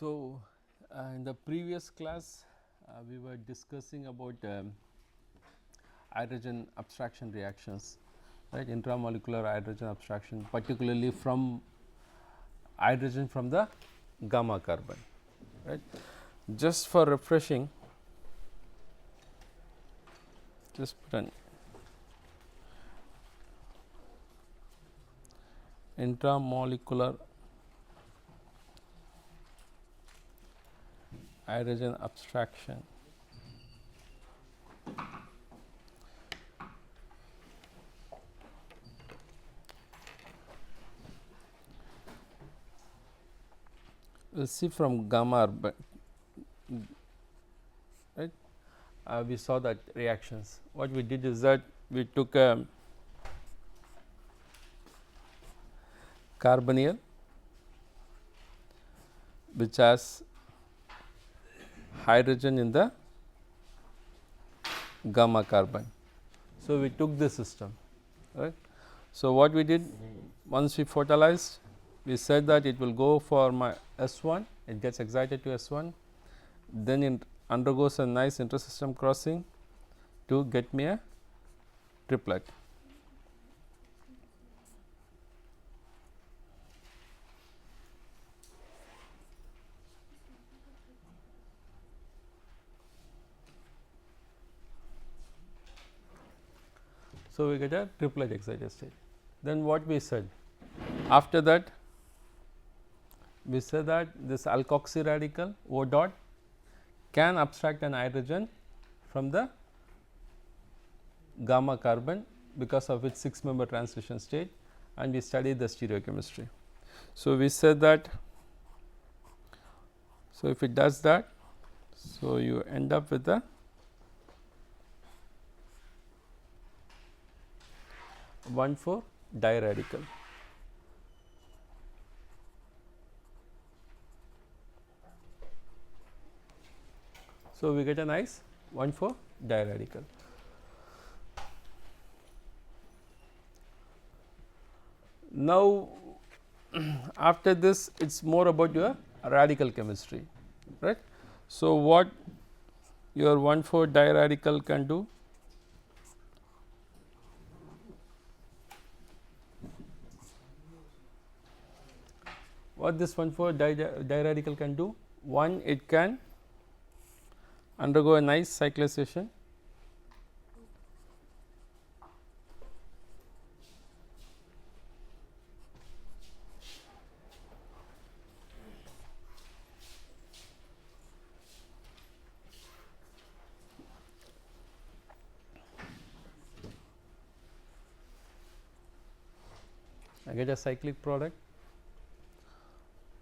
So, in the previous class we were discussing about hydrogen abstraction reactions, right, intramolecular hydrogen abstraction, particularly from hydrogen from the gamma carbon, right. Just for refreshing, just put an intramolecular hydrogen abstraction. We will see from gamma, but right, we saw that reactions. What we did is that we took a carbonyl which has hydrogen in the gamma carbon. So, we took this system, right. So, what we did, once we photolized, we said that it will go for my S1, it gets excited to S1, then it undergoes a nice intersystem crossing to get me a triplet. So, we get a triplet excited state. Then what we said? After that, we said that this alkoxy radical O dot can abstract an hydrogen from the gamma carbon because of its 6 member transition state, and we studied the stereochemistry. So, we said that, so if it does that, so you end up with a 1,4 diradical. So, we get a nice 1,4 diradical. Now, after this it is more about your radical chemistry, right. So, what your 1,4 diradical can do? What this 1,4 diradical can do? One, it can undergo a nice cyclization, I get a cyclic product,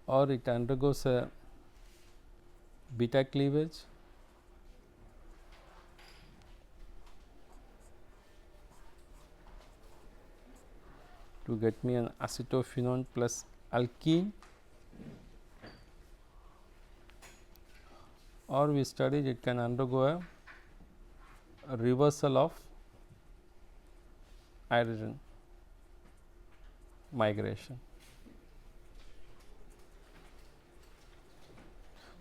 or it undergoes a beta cleavage, to get me an acetophenone plus alkene, or we studied it can undergo a reversal of hydrogen migration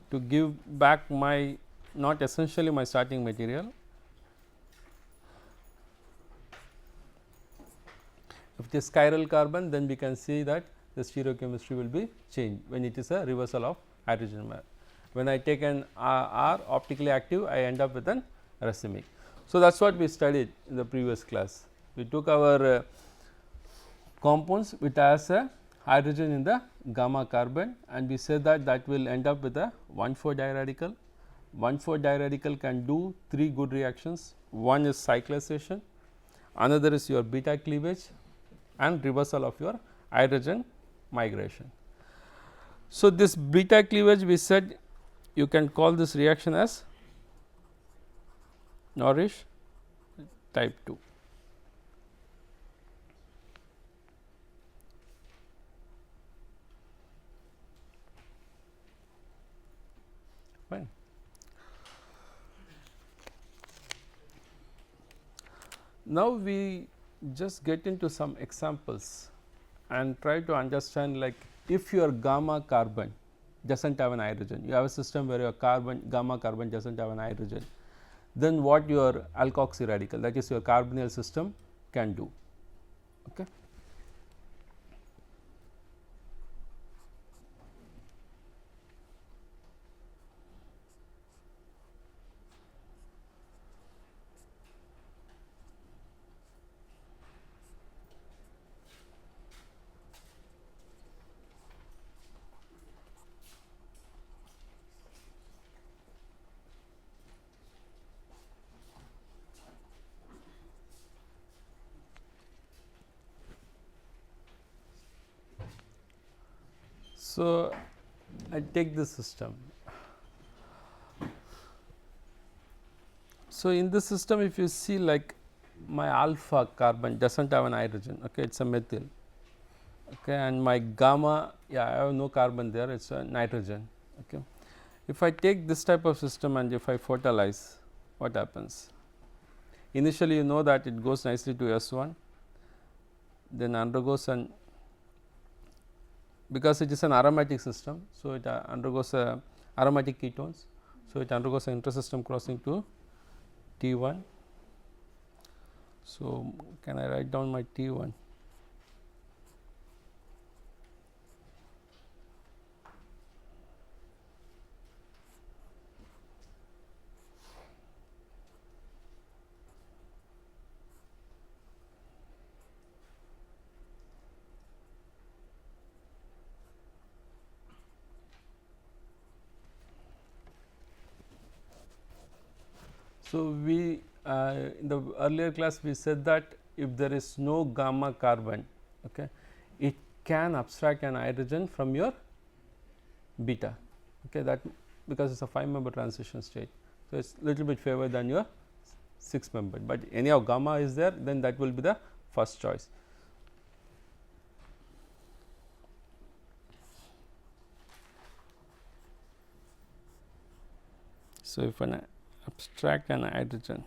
to give back my, not essentially my starting material. If it is chiral carbon, then we can see that the stereochemistry will be changed when it is a reversal of hydrogen. When I take an R optically active, I end up with an racemic. So, that is what we studied in the previous class. We took our compounds which has a hydrogen in the gamma carbon, and we said that that will end up with a 1,4 diradical. 1,4 diradical can do 3 good reactions. One is cyclization, another is your beta cleavage, and reversal of your hydrogen migration. So, this beta cleavage, we said you can call this reaction as Norrish type 2. Fine. Now, we just get into some examples and try to understand, like if your gamma carbon doesn't have an hydrogen, you have a system where your carbon, gamma carbon doesn't have an hydrogen, then what your alkoxy radical, that is your carbonyl system, can do. Okay. So, I take this system. So, in this system if you see, like my alpha carbon does not have an hydrogen, okay, it is a methyl, okay, and my gamma, yeah, I have no carbon there, it is a nitrogen. Okay. If I take this type of system and if I photolyze, what happens? Initially you know that it goes nicely to S1, then undergoes an, because it is an aromatic system. So, it undergoes aromatic ketones. So, it undergoes an intersystem crossing to T1. So, can I write down my T1? So, we in the earlier class we said that if there is no gamma carbon, okay, it can abstract an hydrogen from your beta, okay, that because it is a 5-member transition state. So, it is little bit favored than your 6-member, but anyhow gamma is there, then that will be the first choice. So, if I abstract an hydrogen,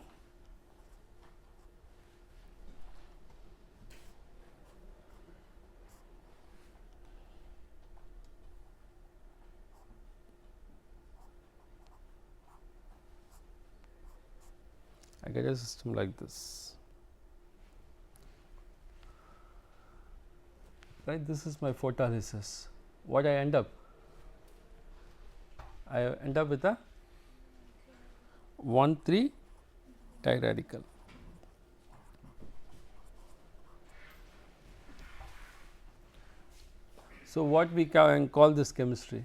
I get a system like this, right. This is my photolysis. What I end up? I end up with a 1,3 diradical. So, what we can call this chemistry?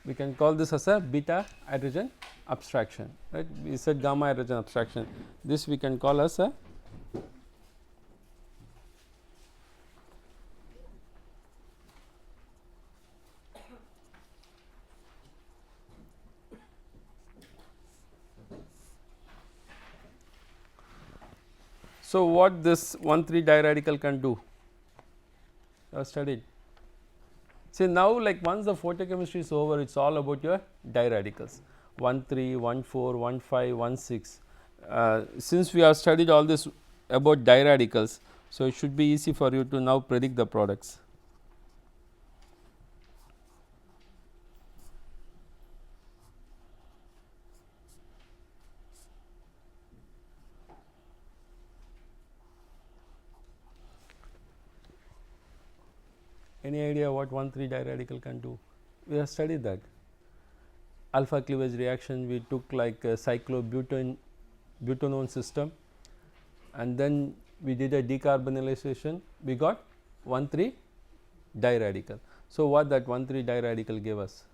We can call this as a beta hydrogen abstraction, right. We said gamma hydrogen abstraction. This we can call as a so, what this 1,3 diradical can do? I have studied. See, now like once the photochemistry is over, it is all about your diradicals 1,3, 1,4, 1,5, 1,6. Since we have studied all this about diradicals, so it should be easy for you to now predict the products. Any idea what 1,3 diradical can do? We have studied that. Alpha cleavage reaction, we took like a cyclobutanone system, and then we did a decarbonylation, we got 1,3 diradical. So, what that 1,3 diradical gave us?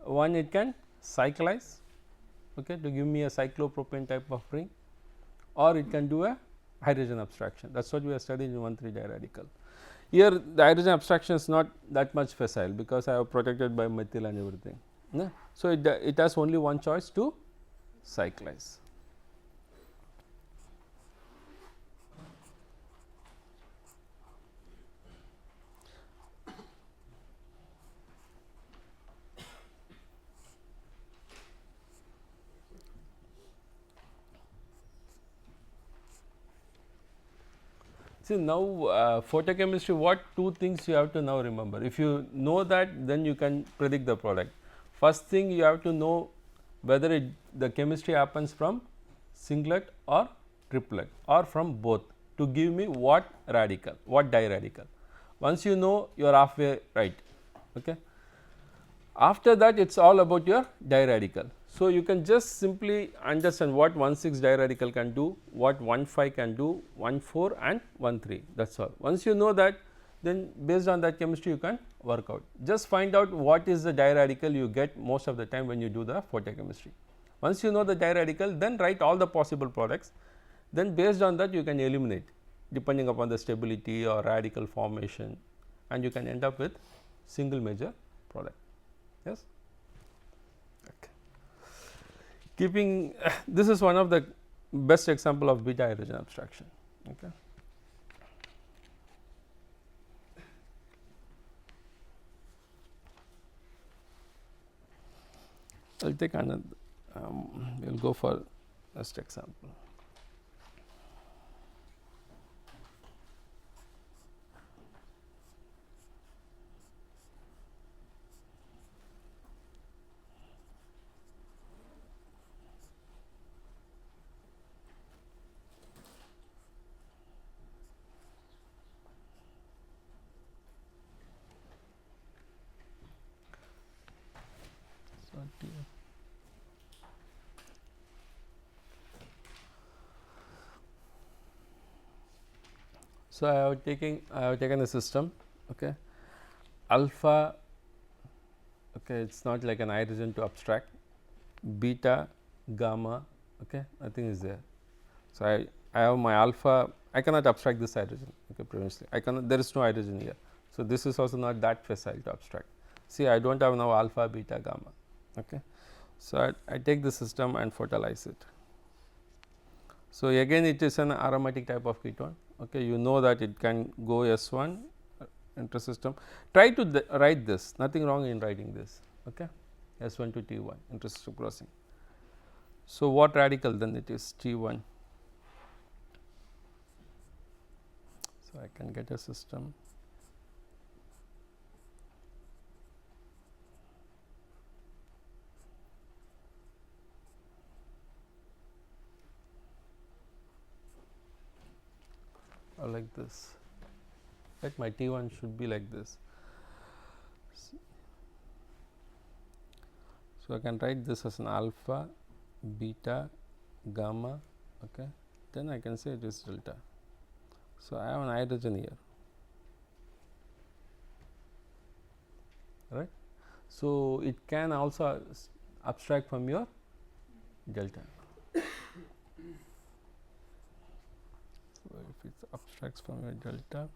One, it can cyclize, okay, to give me a cyclopropane type of ring, or it can do a hydrogen abstraction. That is what we have studied in 1,3 diradical. Here the hydrogen abstraction is not that much facile, because I have protected by methyl and everything. No? So, it has only one choice, to cyclize. See now photochemistry, what two things you have to now remember. If you know that, then you can predict the product. First thing you have to know whether the chemistry happens from singlet or triplet or from both to give me what radical, what diradical. Once you know, you are halfway right. Okay. After that, it is all about your diradical. So, you can just simply understand what 1,6 diradical can do, what 1,5 can do, 1,4 and 1,3, that is all. Once you know that, then based on that chemistry you can work out. Just find out what is the diradical you get most of the time when you do the photochemistry. Once you know the diradical, then write all the possible products, then based on that you can eliminate depending upon the stability or radical formation, and you can end up with single major product. Yes. Okay. Keeping this is one of the best example of beta hydrogen abstraction. Okay. I will take another. We will go for next example. So, I have taken a system, okay, alpha, okay, it is not like an hydrogen to abstract, beta, gamma, okay, nothing is there. So, I have my alpha, I cannot abstract this hydrogen, okay, previously, I cannot, there is no hydrogen here. So, this is also not that facile to abstract. See, I do not have now alpha, beta, gamma, okay. So, I take the system and photolyze it. So, again it is an aromatic type of ketone, okay. You know that it can go S1 intersystem. Try to write this, nothing wrong in writing this, okay, S1 to T1 intersystem crossing. So, what radical then it is T1. So, I can get a system. Or like this, right, my T1 should be like this. So, I can write this as an alpha, beta, gamma, okay, then I can say it is delta. So, I have an hydrogen here, right. So, it can also abstract from your delta. So, if it abstracts from your delta,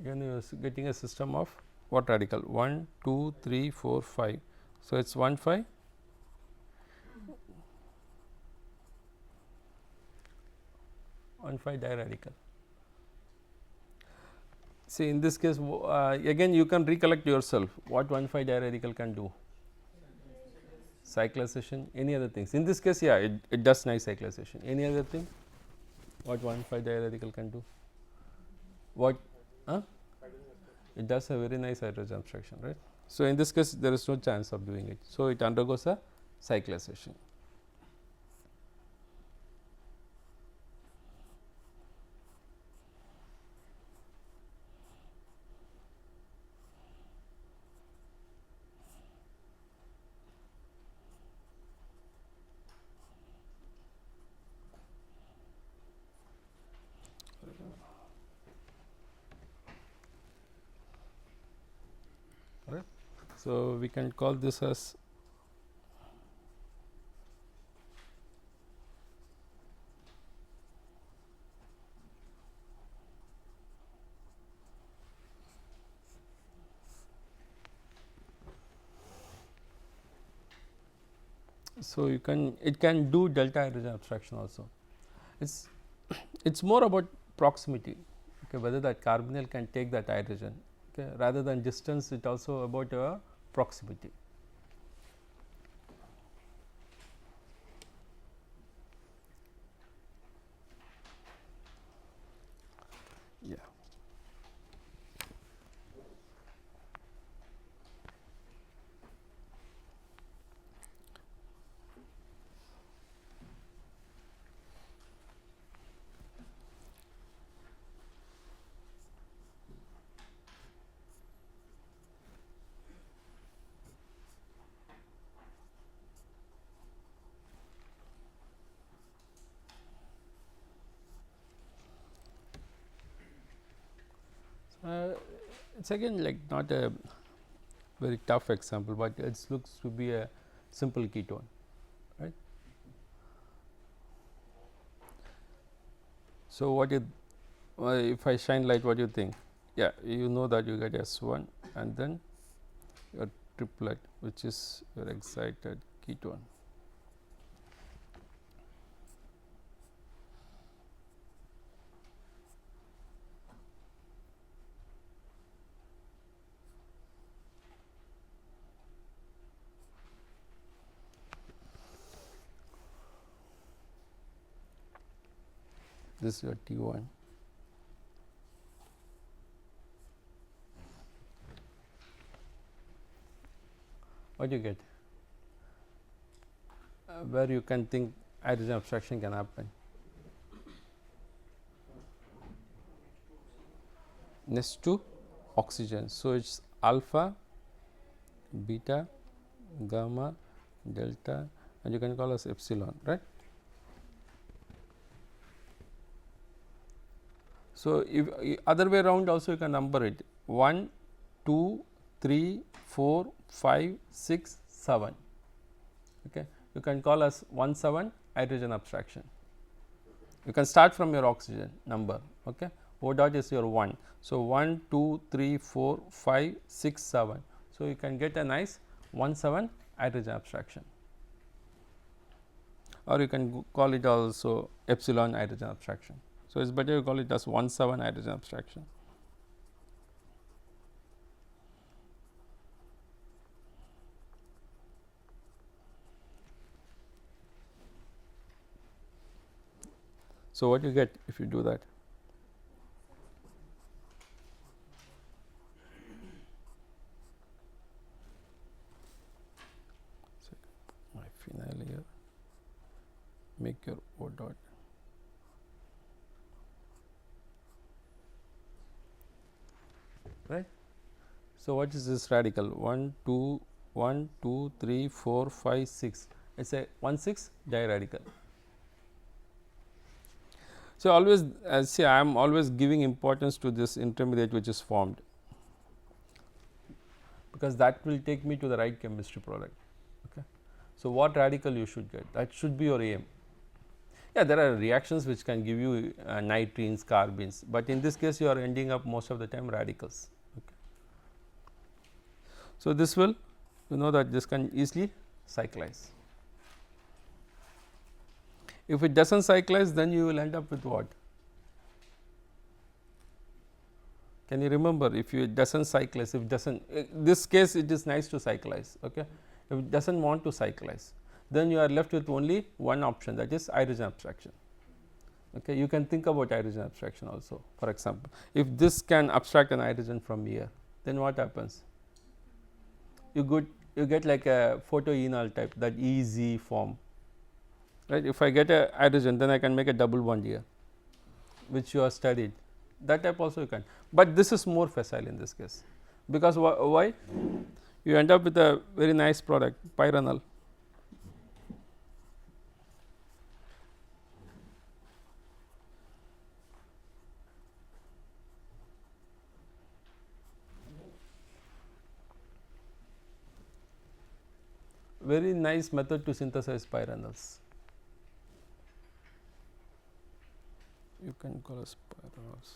again you are getting a system of what radical 1, 2, 3, 4, 5. So, it is 1, 5. Diradical. See, in this case again you can recollect yourself what 1,5 diradical can do. Cyclization, any other things. In this case, yeah, it does nice cyclization. Any other thing? What 1,5 diradical can do? What? It does a very nice hydrogen abstraction, right? So, in this case, there is no chance of doing it. So, it undergoes a cyclization. Right. So, we can call this as So, it can do delta hydrogen abstraction also. It's more about proximity, okay, whether that carbonyl can take that hydrogen, okay, rather than distance. It also about proximity. Yeah. It's again like not a very tough example, but it looks to be a simple ketone, right. So, what you if I shine light, what do you think? Yeah, you know that you get S1 and then your triplet, which is your excited ketone. This is your T1. What do you get? Where you can think hydrogen abstraction can happen. Next to oxygen. So, it is alpha, beta, gamma, delta, and you can call as epsilon, right. So, if other way around also you can number it 1, 2, 3, 4, 5, 6, 7. Okay. You can call as 1, 7 hydrogen abstraction. You can start from your oxygen number. Okay. O dot is your 1. So, 1, 2, 3, 4, 5, 6, 7. So, you can get a nice 1, 7 hydrogen abstraction, or you can call it also epsilon hydrogen abstraction. So, it is better you call it as 1, 7 hydrogen abstraction. So, what you get if you do that? So, my phenyl here, make your O dot. Right. So, what is this radical? 1, 2, 1, 2, 3, 4, 5, 6. It is a 1, 6 diradical. So, always see I am always giving importance to this intermediate which is formed, because that will take me to the right chemistry product. Okay. So, what radical you should get, that should be your aim. Yeah, there are reactions which can give you nitrines, carbines, but in this case you are ending up most of the time radicals. Okay. So, this will, you know that this can easily cyclize. If it does not cyclize, then you will end up with what? Can you remember, if it does not cyclize, if does not, this case it is nice to cyclize. Okay. If it does not want to cyclize, then you are left with only one option, that is hydrogen abstraction. Okay. You can think about hydrogen abstraction also. For example, if this can abstract an hydrogen from here, then what happens? You get like a photoenol type, that EZ form, right. If I get a hydrogen, then I can make a double bond here, which you have studied. That type also you can, but this is more facile in this case, because why? You end up with a very nice product, pyranol. Very nice method to synthesize pyranols. You can call us pyranols.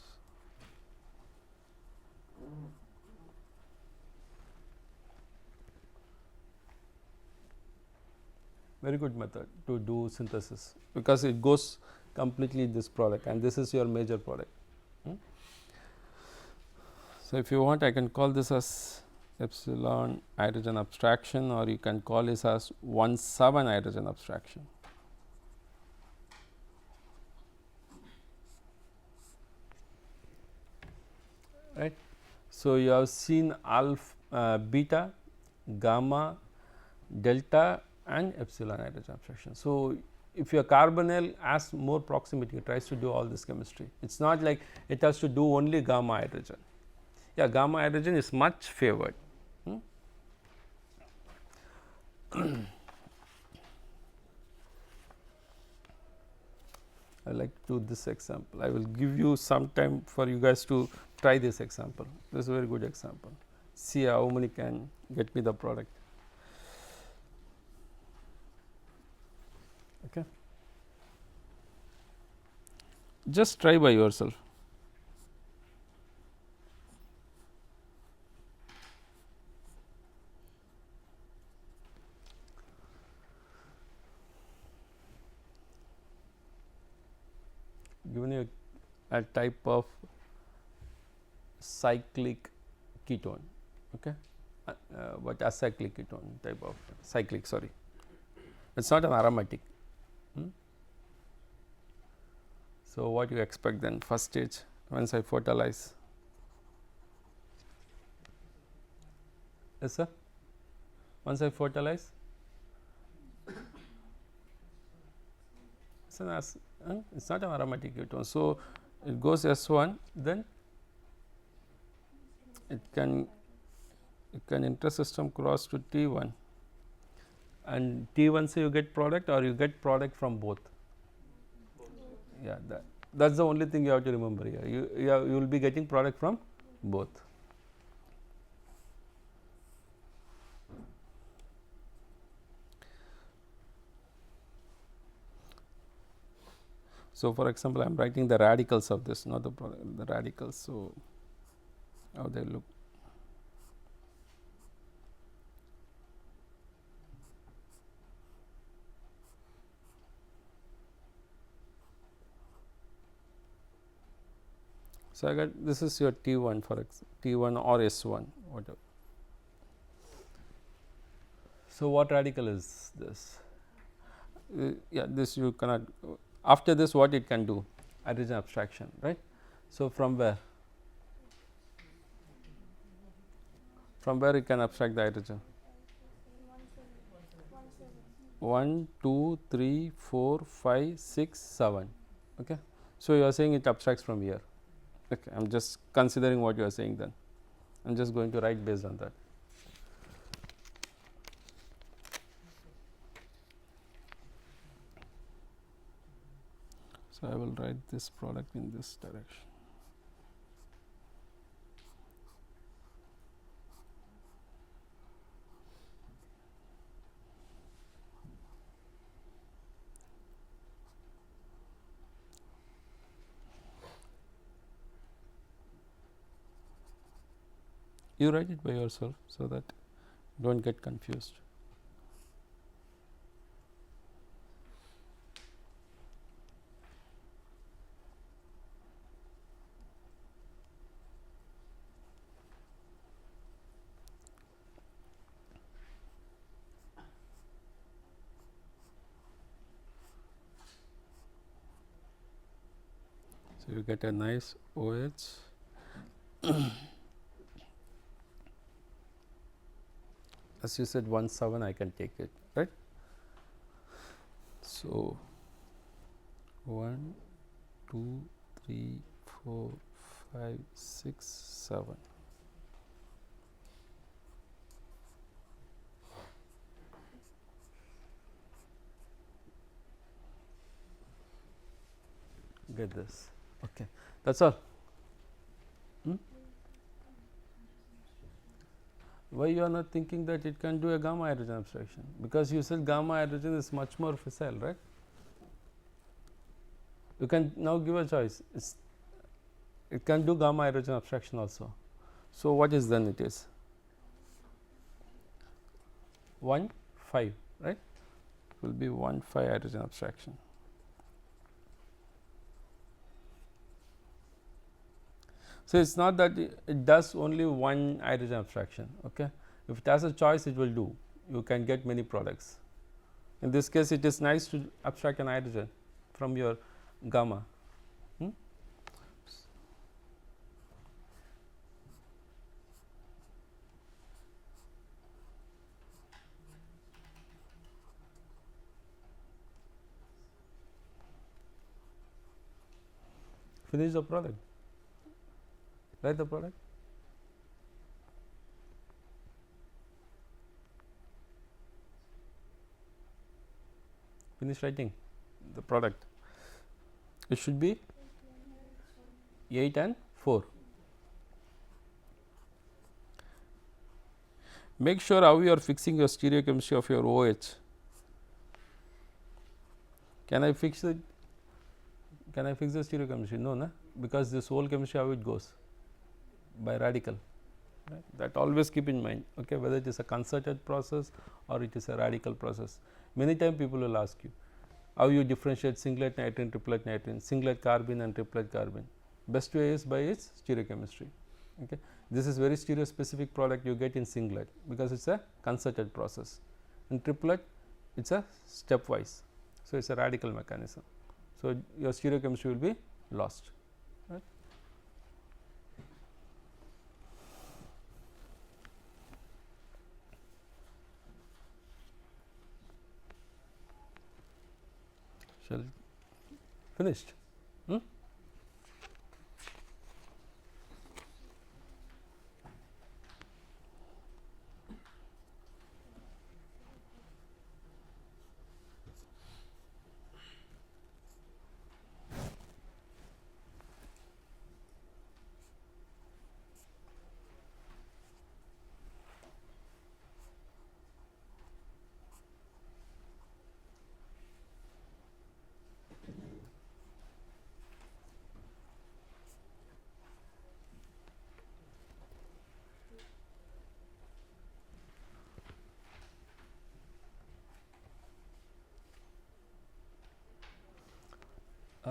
very good method to do synthesis, because it goes completely this product and this is your major product. So, if you want, I can call this as epsilon hydrogen abstraction, or you can call this as 1,7 hydrogen abstraction. Right. So, you have seen alpha, beta, gamma, delta and epsilon hydrogen abstraction. So, if your carbonyl has more proximity, it tries to do all this chemistry. It is not like it has to do only gamma hydrogen. Yeah, gamma hydrogen is much favored. I like to do this example. I will give you some time for you guys to try this example. This is a very good example. See how many can get me the product. Okay. Just try by yourself. Given you a type of cyclic ketone, okay, but acyclic ketone type of cyclic, sorry, it is not an aromatic. So, what you expect then? First stage, once I photolyze, yes sir, once I photolyze, it is not an aromatic ketone. So, it goes S1, then it can intersystem cross to T1, and T1 say you get product, or you get product from both. Yeah, that is the only thing you have to remember here. You will be getting product from both. So, for example, I am writing the radicals of this, not the product, the radicals. So, how they look. So, I got this is your T1 for T1 or S1, whatever. So, what radical is this? Yeah, this you cannot. After this, what it can do? Hydrogen abstraction, right? So, from where? From where it can abstract the hydrogen? 1, 2, 3, 4, 5, 6, 7. Okay. So, you are saying it abstracts from here. Okay, I am just considering what you are saying then. I am just going to write based on that. So, I will write this product in this direction. You write it by yourself, so that do not get confused. So, you get a nice OH. As you said 1,7, I can take it, right. So, 1, 2, 3, 4, 5, 6, 7. Get this, okay. That is all. Why you are not thinking that it can do a gamma hydrogen abstraction? Because you said gamma hydrogen is much more fissile, right? You can now give a choice. It can do gamma hydrogen abstraction also. So, what is then it is? 1, 5, right? will be 1,5 hydrogen abstraction. So, it is not that it does only one hydrogen abstraction. Okay. If it has a choice, it will do. You can get many products. In this case, it is nice to abstract an hydrogen from your gamma. Finish the product. Write the product. Finish writing the product. It should be 8 and 4. Make sure how you are fixing your stereochemistry of your OH. Can I fix it? Can I fix the stereochemistry? No, na? Because this whole chemistry, how it goes? By radical. Right? That always keep in mind, okay, whether it is a concerted process or it is a radical process. Many times people will ask you how you differentiate singlet nitrogen, triplet nitrogen, singlet carbene and triplet carbene. Best way is by its stereochemistry. Okay. This is very stereo specific product you get in singlet, because it is a concerted process. In triplet, it is a stepwise. So, it is a radical mechanism. So, your stereochemistry will be lost. Right. Shall finished.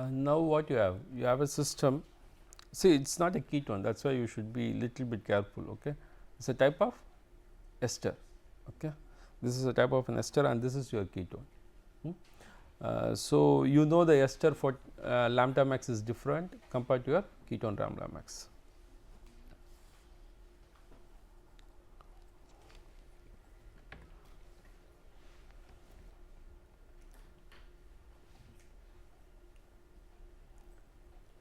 Now, what you have? You have a system. See, it is not a ketone, that is why you should be little bit careful. Okay. It is a type of ester. Okay. This is a type of an ester and this is your ketone. So, you know the ester for lambda max is different compared to your ketone lambda max.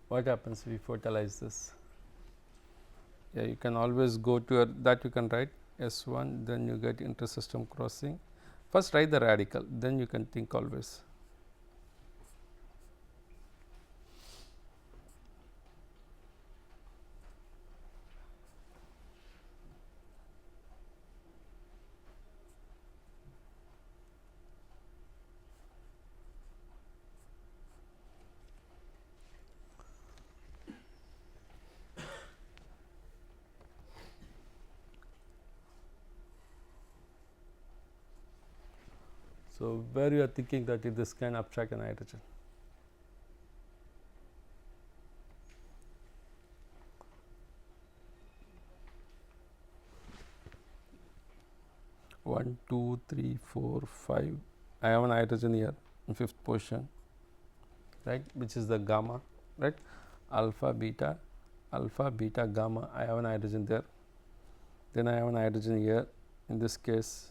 What happens if we fertilize this? Yeah, you can always go to your, that you can write S1, then you get intersystem crossing. First write the radical, then you can think always. So, where you are thinking that this can abstract an hydrogen. One, two, three, 4, 5. I have an hydrogen here in 5th position, right, which is the gamma, right, alpha, beta, gamma. I have an hydrogen there. Then I have an hydrogen here. In this case,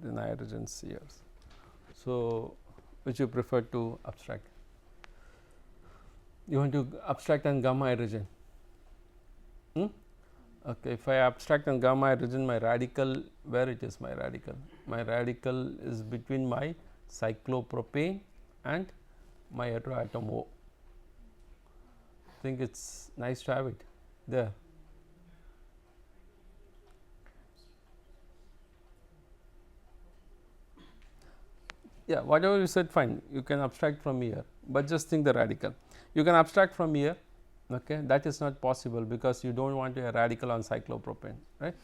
then hydrogens here. So, which you prefer to abstract? You want to abstract an gamma hydrogen. Okay, if I abstract an gamma hydrogen, my radical, where it is my radical? My radical is between my cyclopropane and my heteroatom O. I think it is nice to have it there. Yeah, whatever you said, fine, you can abstract from here, but just think the radical. You can abstract from here, okay, that is not possible because you do not want a radical on cyclopropane, right.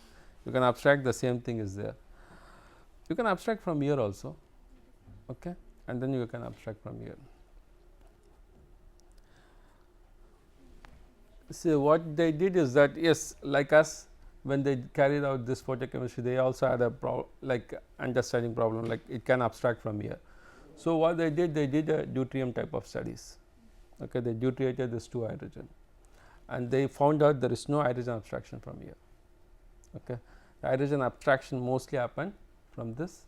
You can abstract, the same thing is there. You can abstract from here also, okay, and then you can abstract from here. So, what they did is that, yes, like us, when they carried out this photochemistry, they also had a like understanding problem, like it can abstract from here. So, what they did a deuterium type of studies. Okay, they deuterated this 2 hydrogen, and they found out there is no hydrogen abstraction from here. Okay. The hydrogen abstraction mostly happen from this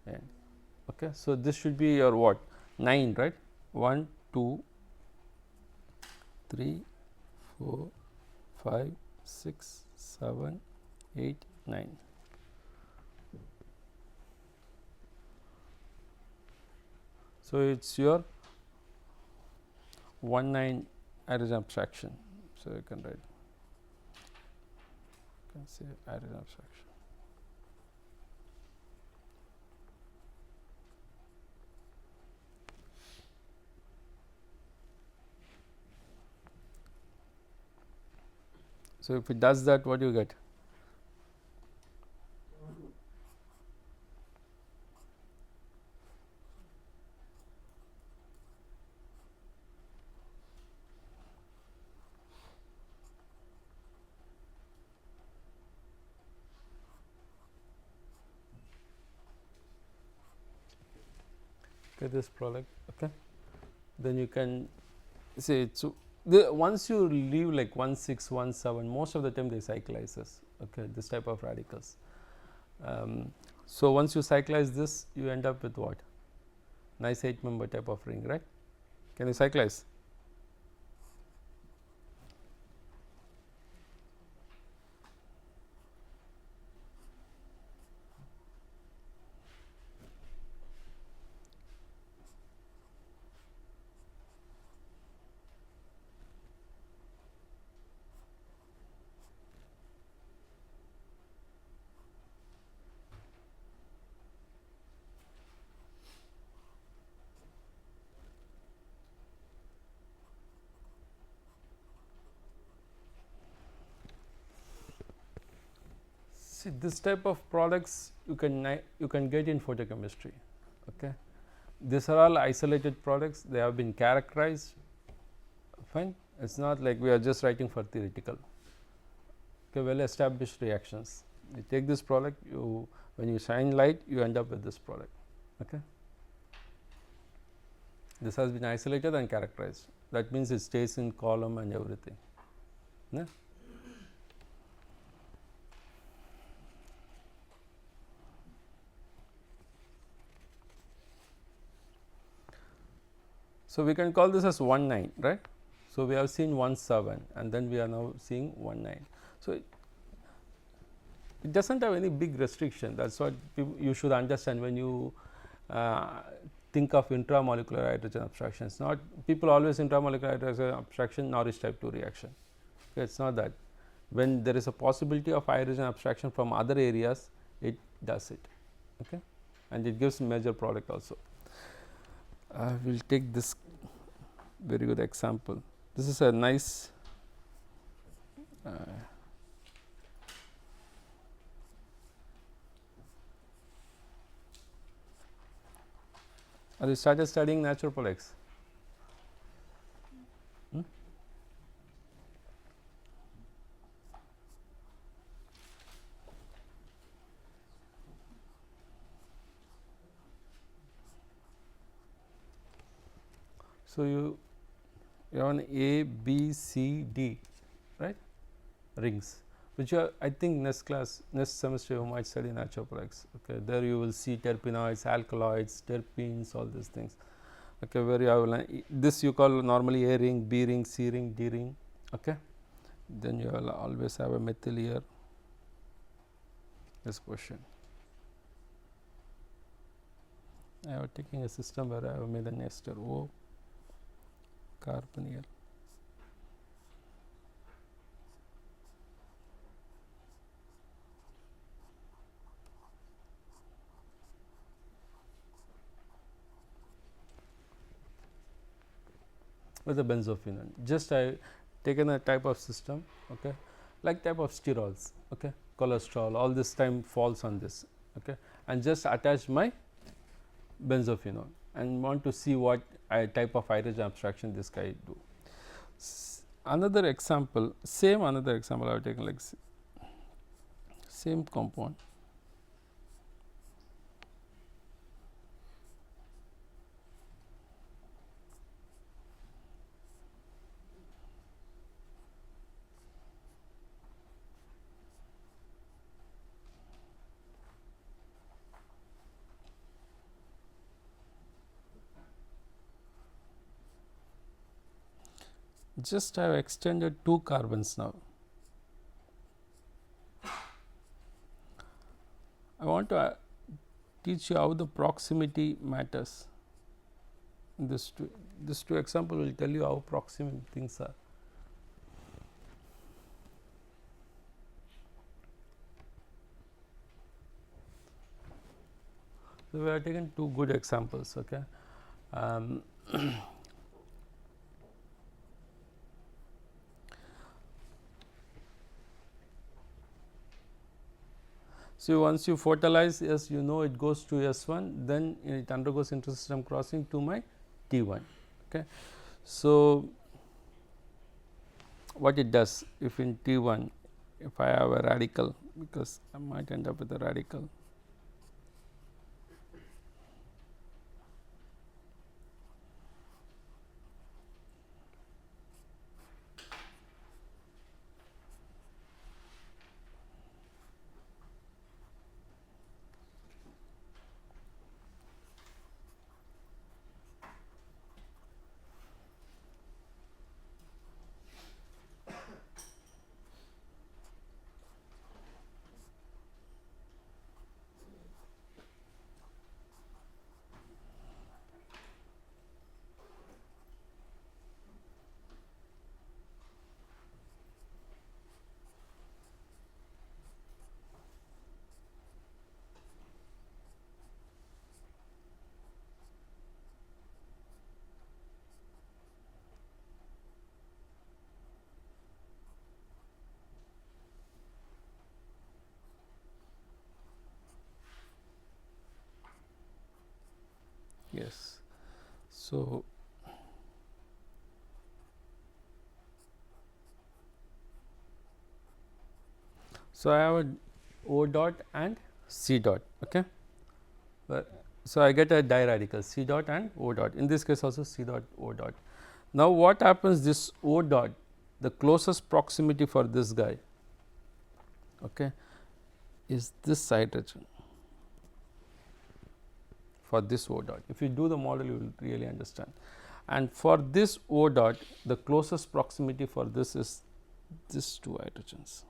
end. Okay. So, this should be your what 9, right? 1, 2, 3, 4, 5, 6, 7, 8, 9. So, it is your 1, 9 hydrogen abstraction. So, you can write, you can say hydrogen abstraction. So, if it does that, what do you get? Okay, this product. Okay, then you can say so. Once you leave like 1, 6, 1, 7, most of the time they cyclize this. Okay, this type of radicals. So, once you cyclize this, you end up with what? Nice 8-member type of ring, right? Can you cyclize? See, this type of products you can get in photochemistry. Okay, these are all isolated products. They have been characterized. Fine. It's not like we are just writing for theoretical. Okay, well established reactions. You take this product. When you shine light, you end up with this product. Okay. This has been isolated and characterized. That means it stays in column and everything. Yeah. So, we can call this as 1, 9, right. So, we have seen 1, 7 and then we are now seeing 1, 9. So, it does not have any big restriction. That is what you should understand when you think of intramolecular hydrogen abstraction. It is not, people always intramolecular hydrogen abstraction Norris type 2 reaction. Okay, it is not that. When there is a possibility of hydrogen abstraction from other areas, it does it, okay, and it gives major product also. We will take this very good example. This is a nice have you started studying naturopoletics? So, you have an A, B, C, D, right, rings, which are, I think next semester you might study naturopoletics. Okay, there you will see terpenoids, alkaloids, terpenes, all these things. Okay, where you have this you call normally A ring, B ring, C ring, D ring. Okay, then you will always have a methyl here. This question. I have taken a system where I have made an ester O carbon here. With a benzophenone, just I taken a type of system, okay, like type of sterols, okay, cholesterol, all this time falls on this, okay, and just attach my benzophenone and want to see what type of hydrogen abstraction this guy do. Another example, another example I have taken, like same compound. Just I have extended 2 carbons now. I want to teach you how the proximity matters. This two example will tell you how proximate things are. So, we have taken 2 good examples. Okay. So, once you photolize, yes, you know it goes to S1, then it undergoes intersystem crossing to my T1. Okay. So, what it does, if in T1, if I have a radical, because I might end up with a radical. Yes. So, I have a O dot and C dot. Okay. So, I get a diradical C dot and O dot, in this case also C dot O dot. Now, what happens, this O dot, the closest proximity for this guy, okay, is this hydrogen for this O dot. If you do the model, you will really understand. And for this O dot, the closest proximity for this is these 2 hydrogens.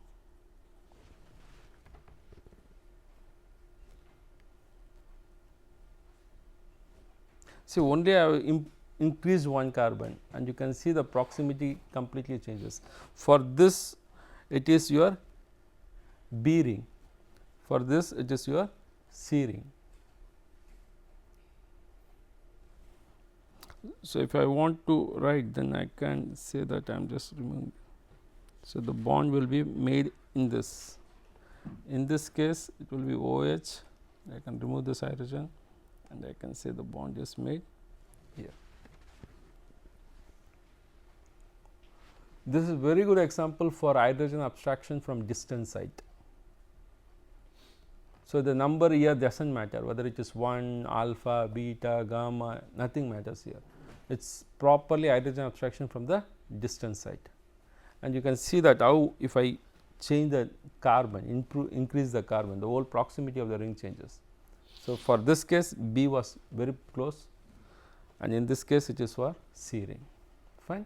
See, only I have increased 1 carbon, and you can see the proximity completely changes. For this, it is your B ring, for this, it is your C ring. So, if I want to write, then I can say that I am just removing. So, the bond will be made in this. In this case, it will be OH. I can remove this hydrogen, and I can say the bond is made here. This is very good example for hydrogen abstraction from distant site. So, the number here does not matter, whether it is 1, alpha, beta, gamma, nothing matters here. It is properly hydrogen abstraction from the distant site. And you can see that how, if I change the carbon, increase the carbon, the whole proximity of the ring changes. So, for this case, B was very close, and in this case it is for C ring. Fine.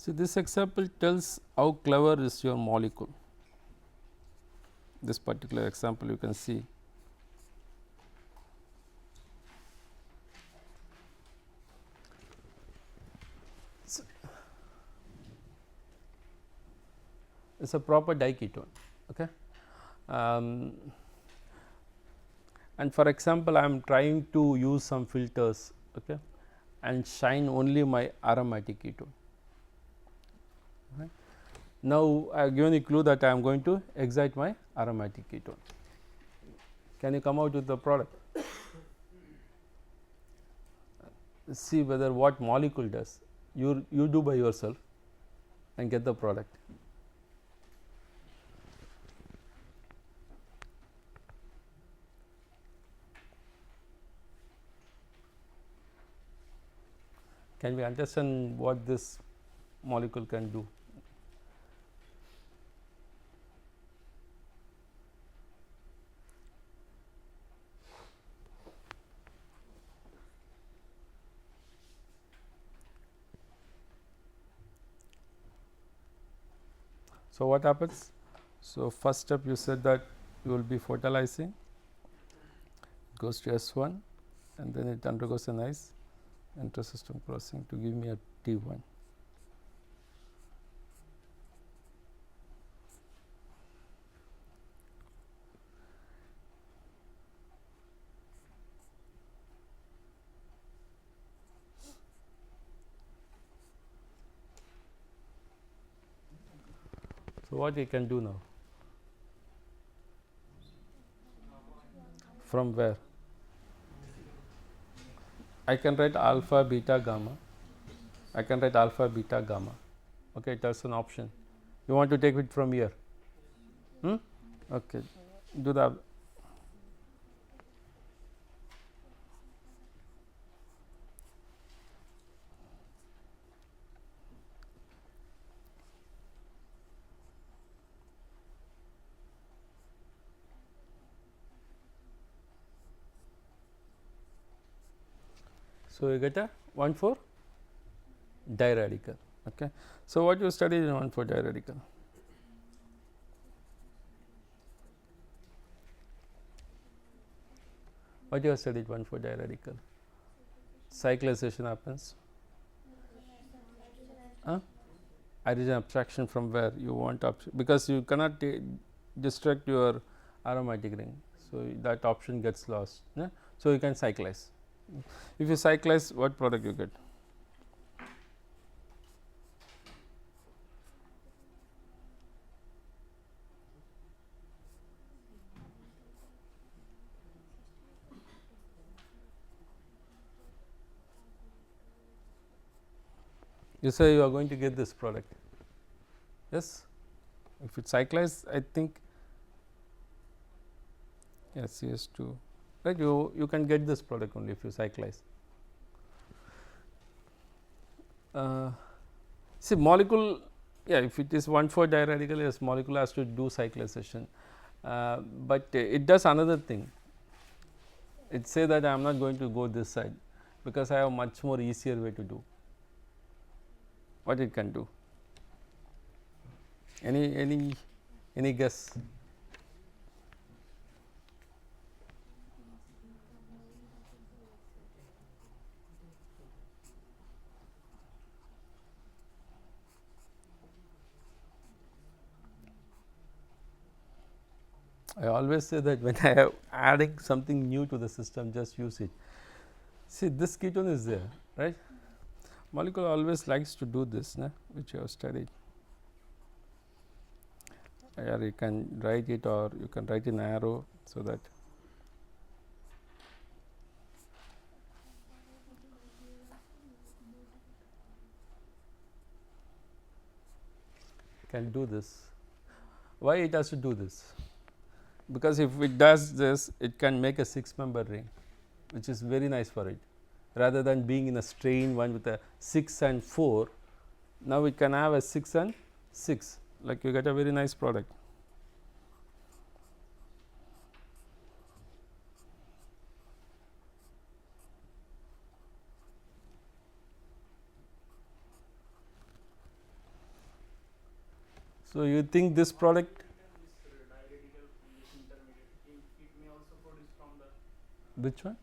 See, this example tells how clever is your molecule. This particular example you can see. It's a proper diketone. Okay. And for example, I am trying to use some filters, okay, and shine only my aromatic ketone. Right. Now, I have given a clue that I am going to excite my aromatic ketone. Can you come out with the product? See whether what molecule does. You do by yourself and get the product. Can we understand what this molecule can do? So, what happens? So, first step you said that you will be photolyzing, it goes to S1 and then it undergoes a nice inter-system crossing to give me a T1. So, what we can do now? From where? I can write alpha, beta, gamma. I can write alpha, beta, gamma. Okay, that's an option. You want to take it from here? Okay, do the. So, you get a 1,4 diradical. Okay. So, what you studied in 1,4 diradical? What you have studied 1,4 diradical? Cyclization happens. Hydrogen abstraction from where you want because you cannot destruct your aromatic ring. So, that option gets lost. Yeah? So, you can cyclize. If you cyclize, what product you get? You say you are going to get this product. Yes, if it cyclize, I think yes, CS2, right? You can get this product only if you cyclize. See, molecule, yeah, if it is 1,4 diradical, yes, molecule has to do cyclization, but it does another thing. It say that I am not going to go this side because I have much more easier way to do. What it can do? Any guess? I always say that when I am adding something new to the system, just use it. See, this ketone is there, right? Molecule always likes to do this, which you have studied. Or you can write it, or you can write an arrow so that can do this. Why it has to do this? Because if it does this, it can make a 6-member ring, which is very nice for it. Rather than being in a strain one with a 6 and 4, now it can have a 6 and 6, like you get a very nice product. So, you think this product which one?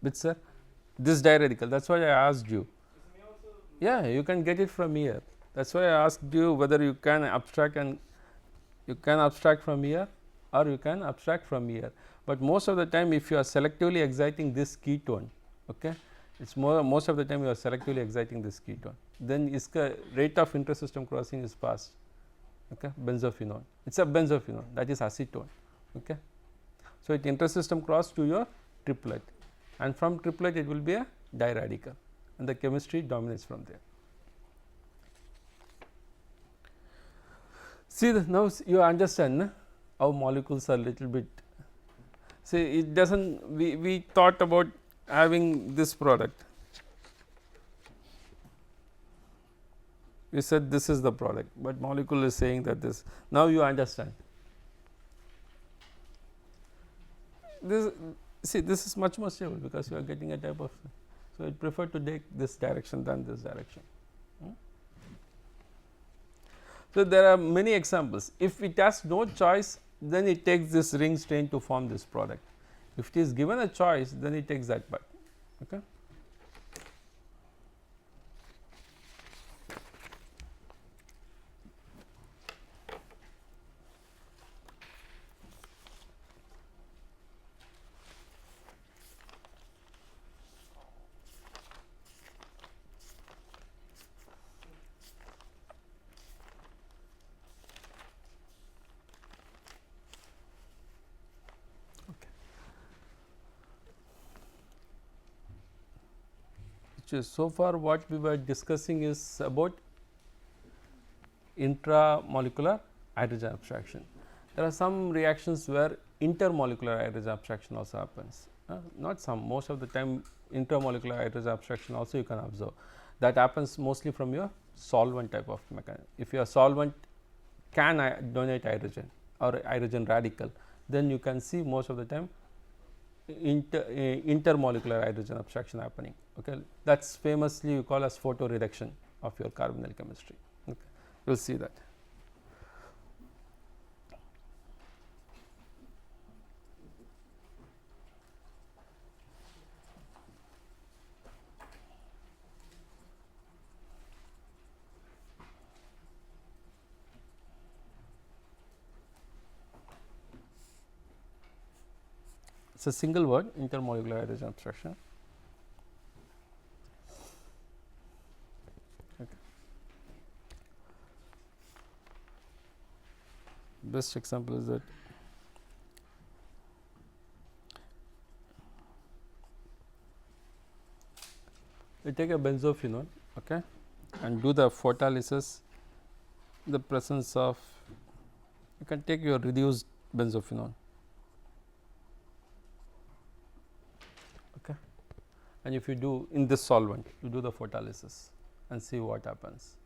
Which sir? This diradical, that is why I asked you. Yeah, you can get it from here. That is why I asked you whether you can abstract and you can abstract from here or you can abstract from here. But most of the time if you are selectively exciting this ketone, okay, it is most of the time you are selectively exciting this ketone, then its rate of inter-system crossing is fast, okay, benzophenone. It is a benzophenone, that is acetone, okay. So, it inter-system cross to your triplet, and from triplet it will be a diradical, and the chemistry dominates from there. See now you understand how molecules are little bit. See, it does not, we thought about having this product, we said this is the product, but molecule is saying that this. Now you understand this. See, this is much more stable because you are getting a type of. So, I prefer to take this direction than this direction. So, there are many examples. If it has no choice, then it takes this ring strain to form this product. If it is given a choice, then it takes that part. Okay. So far what we were discussing is about intramolecular hydrogen abstraction. There are some reactions where intermolecular hydrogen abstraction also happens, not some, most of the time intramolecular hydrogen abstraction also you can observe. That happens mostly from your solvent type of mechanism. If your solvent can donate hydrogen or hydrogen radical, then you can see most of the time intermolecular hydrogen abstraction happening. Okay, that is famously you call as photo reduction of your carbonyl chemistry. Okay. You will see that. It is a single word, intermolecular hydrogen abstraction. Okay. Best example is that we take a benzophenone, okay, and do the photolysis in the presence of, you can take your reduced benzophenone, okay, and if you do in this solvent, you do the photolysis and see what happens,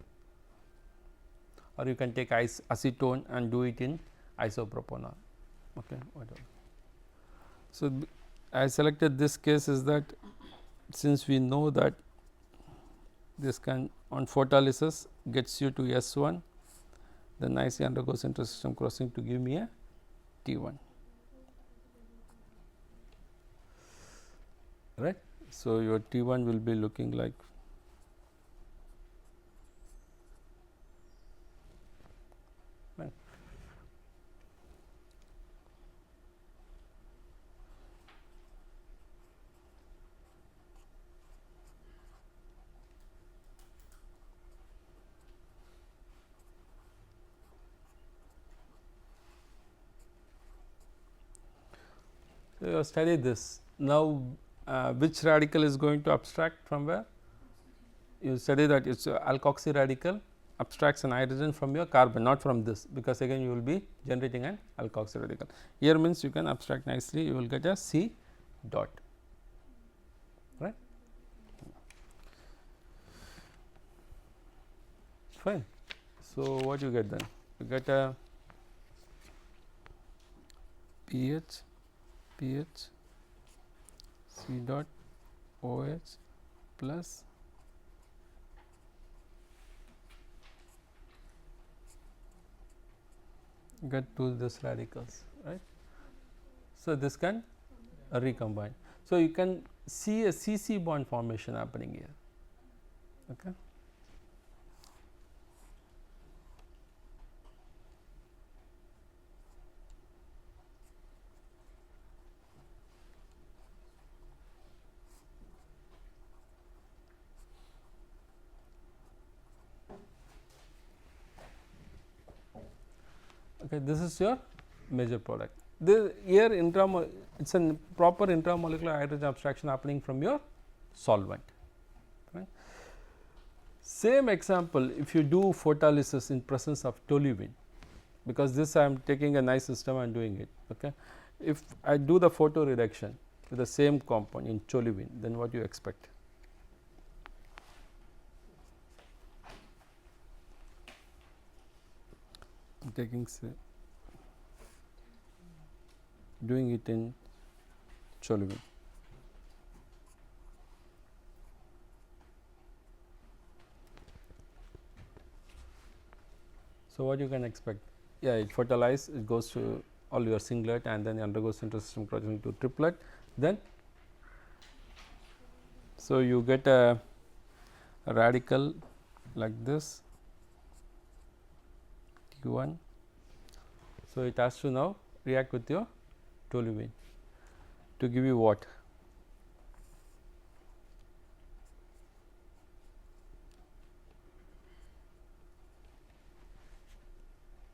or you can take acetone and do it in isopropanol, okay, whatever. So, I selected this case is that since we know that this can on photolysis gets you to S1, then IC undergoes intersystem crossing to give me a T1, right. So, your T1 will be looking like right. So, you have studied this. Now, which radical is going to abstract from where? You study that it is alkoxy radical abstracts an hydrogen from your carbon, not from this, because again you will be generating an alkoxy radical. Here means you can abstract nicely, you will get a C dot, right. Fine. So, what you get then? You get a pH, C dot OH plus get to this radicals, right. So, this can recombine. So, you can see a CC bond formation happening here. Okay. Okay, this is your major product. Here it's a proper intramolecular hydrogen abstraction happening from your solvent. Right. Same example, if you do photolysis in presence of toluene, because this I am taking a nice system and doing it. Okay. If I do the photo reduction with the same compound in toluene, then what do you expect? I am taking say doing it in toluene. So, what you can expect? Yeah, it fertilizes, it goes to all your singlet and then undergoes intersystem crossing to triplet. Then, so you get a radical like this T1. So, it has to now react with your toluene to give you what?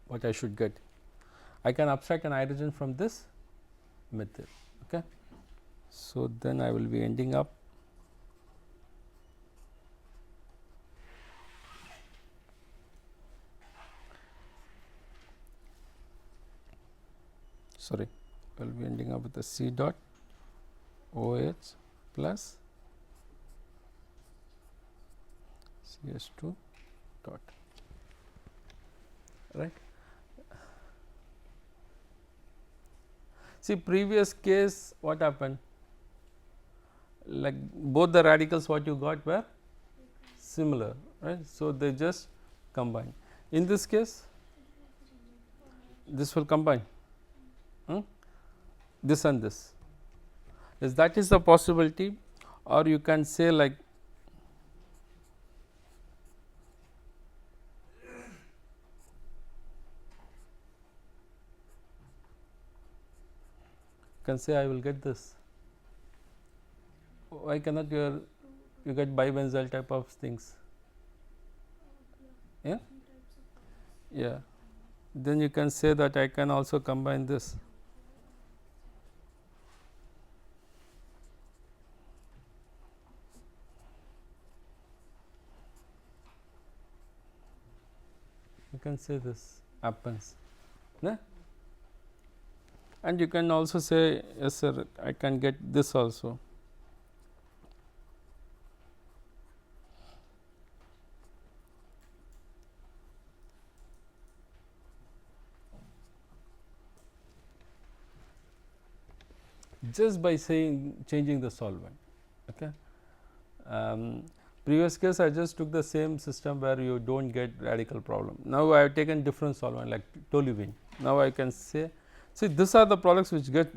What I should get? I can abstract an hydrogen from this methyl. Okay. So, then I will be ending up sorry, I will be ending up with a C dot OH plus CS2 dot, right. See, previous case what happened, like both the radicals what you got were similar, right. So, they just combine. In this case this will combine this and this. Yes, that is the possibility, or you can say like can say I will get this. Why cannot you get bibenzyl type of things? Yeah, yeah. Then you can say that I can also combine this. You can say this happens, yeah? And you can also say yes sir, I can get this also. Just by saying changing the solvent. Okay. Previous case I just took the same system where you do not get radical problem. Now, I have taken different solvent like toluene. Now, I can say, see these are the products which get,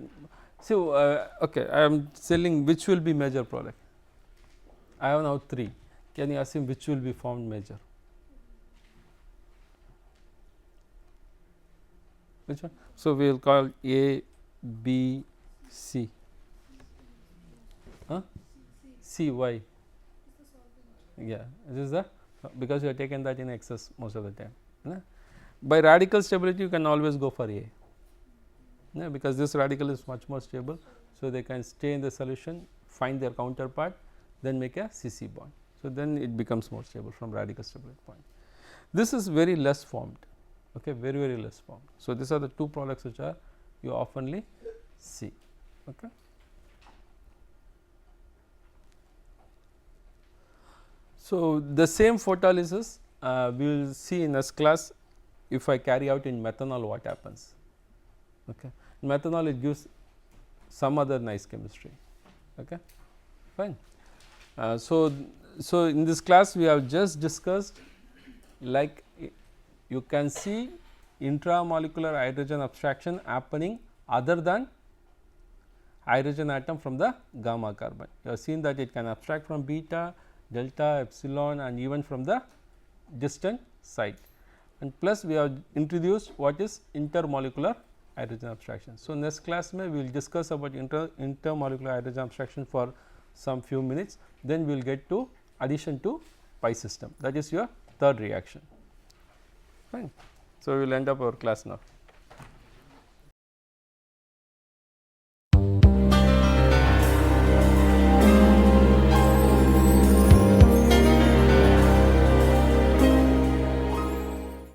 so okay, I am selling which will be major product. I have now 3, can you assume which will be formed major? Which one? So, we will call A, B, C. Huh? C, why? Yeah, this is the, because you have taken that in excess most of the time. Yeah? By radical stability, you can always go for A, yeah, because this radical is much more stable. So, they can stay in the solution, find their counterpart, then make a CC bond. So, then it becomes more stable from radical stability point. This is very less formed, okay, very, very less formed. So, these are the 2 products which are you oftenly see. Okay. So, the same photolysis we will see in this class. If I carry out in methanol, what happens? Okay. In methanol, it gives some other nice chemistry. Okay. Fine. So, in this class we have just discussed, like you can see intramolecular hydrogen abstraction happening other than hydrogen atom from the gamma carbon. You have seen that it can abstract from beta, delta, epsilon and even from the distant site, and plus we have introduced what is intermolecular hydrogen abstraction. So, next class we will discuss about intermolecular hydrogen abstraction for some few minutes, then we will get to addition to pi system, that is your third reaction. Fine. So, we will end up our class now.